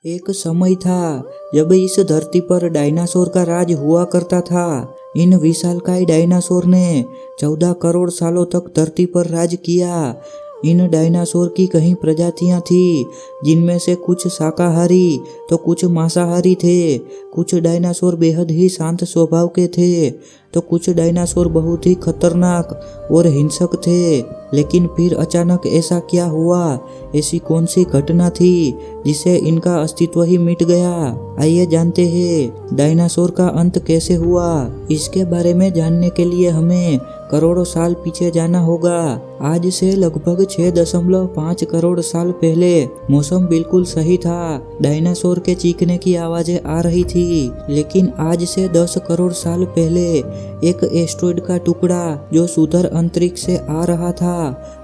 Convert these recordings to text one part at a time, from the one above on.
एक समय था जब इस धरती पर डायनासोर का राज हुआ करता था। इन विशालकाय डायनासोर ने 14 करोड़ सालों तक धरती पर राज किया। इन डायनासोर की कई प्रजातियां थी, जिनमें से कुछ शाकाहारी तो कुछ मांसाहारी थे। कुछ डायनासोर बेहद ही शांत स्वभाव के थे, तो कुछ डायनासोर बहुत ही खतरनाक और हिंसक थे। लेकिन फिर अचानक ऐसा क्या हुआ? ऐसी कौन सी घटना थी जिससे इनका अस्तित्व ही मिट गया? आइए जानते हैं डायनासोर का अंत कैसे हुआ। इसके बारे में जानने के लिए हमें करोड़ों साल पीछे जाना होगा। आज से लगभग 6.5 करोड़ साल पहले मौसम बिल्कुल सही था। डायनासोर के चीखने की आवाजें आ रही थी। लेकिन आज से 10 करोड़ साल पहले एक एस्ट्रॉयड का टुकड़ा जो सुदूर अंतरिक्ष से आ रहा था,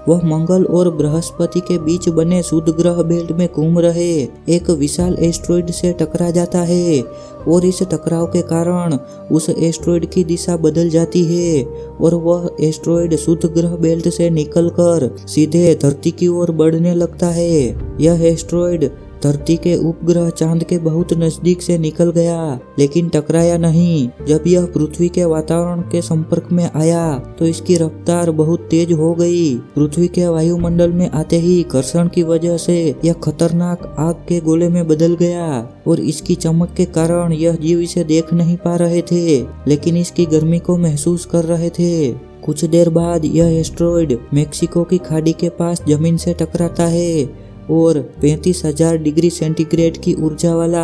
वह मंगल और बृहस्पति के बीच बने शुद्ध ग्रह बेल्ट में घूम रहे एक विशाल एस्ट्रॉयड से टकरा जाता है। और इस टकराव के कारण उस एस्ट्रॉयड की दिशा बदल जाती है और वह एस्ट्रॉयड शुद्ध ग्रह बेल्ट से निकलकर सीधे धरती की ओर बढ़ने लगता है। यह एस्ट्रॉयड धरती के उपग्रह चांद के बहुत नजदीक से निकल गया, लेकिन टकराया नहीं। जब यह पृथ्वी के वातावरण के संपर्क में आया तो इसकी रफ्तार बहुत तेज हो गई। पृथ्वी के वायुमंडल में आते ही घर्षण की वजह से यह खतरनाक आग के गोले में बदल गया और इसकी चमक के कारण यह जीव इसे देख नहीं पा रहे थे, लेकिन इसकी गर्मी को महसूस कर रहे थे। कुछ देर बाद यह एस्ट्रॉयड मेक्सिको की खाड़ी के पास जमीन से टकराता है और 35,000 डिग्री सेंटीग्रेड की ऊर्जा वाला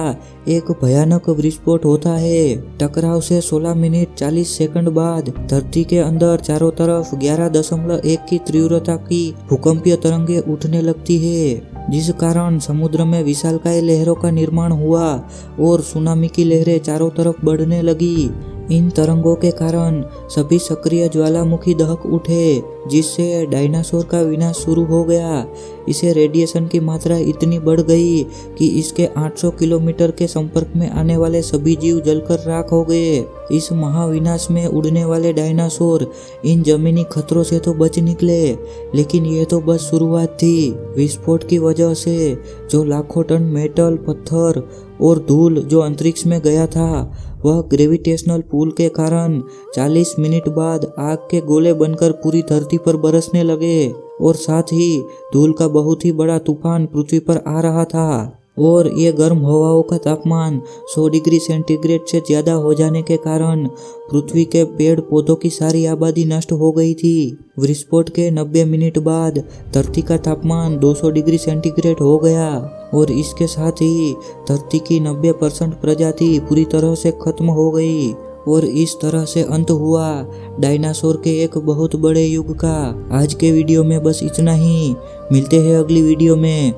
एक भयानक विस्फोट होता है। टकराव से 16 मिनट 40 सेकंड बाद धरती के अंदर चारों तरफ 11.1 की तीव्रता की भूकंपीय तरंगे उठने लगती है, जिस कारण समुद्र में विशालकाय लहरों का निर्माण हुआ और सुनामी की लहरें चारों तरफ बढ़ने लगी। इन तरंगों के कारण सभी सक्रिय ज्वालामुखी दहक उठे, जिससे डायनासोर का विनाश शुरू हो गया। इसे रेडिएशन की मात्रा इतनी बढ़ गई कि इसके 800 किलोमीटर के संपर्क में आने वाले सभी जीव जलकर राख हो गए। इस महाविनाश में उड़ने वाले डायनासोर इन जमीनी खतरों से तो बच निकले, लेकिन ये तो बस शुरुआत थी। विस्फोट की वजह से जो लाखों टन मेटल, पत्थर और धूल जो अंतरिक्ष में गया था, वह ग्रेविटेशनल पुल के कारण 40 मिनट बाद आग के गोले बनकर पूरी धरती पर बरसने लगे और साथ ही धूल का बहुत ही बड़ा तूफान पृथ्वी पर आ रहा था। और ये गर्म हवाओं का तापमान 100 डिग्री सेंटीग्रेड से ज़्यादा हो जाने के कारण पृथ्वी के पेड़ पौधों की सारी आबादी नष्ट हो गई थी। विस्फोट के 90 मिनट बाद धरती का तापमान 200 डिग्री सेंटीग्रेड हो गया और इसके साथ ही धरती की 90% प्रजाति पूरी तरह से खत्म हो गई। और इस तरह से अंत हुआ डायनासोर के एक बहुत बड़े युग का। आज के वीडियो में बस इतना ही। मिलते हैं अगली वीडियो में।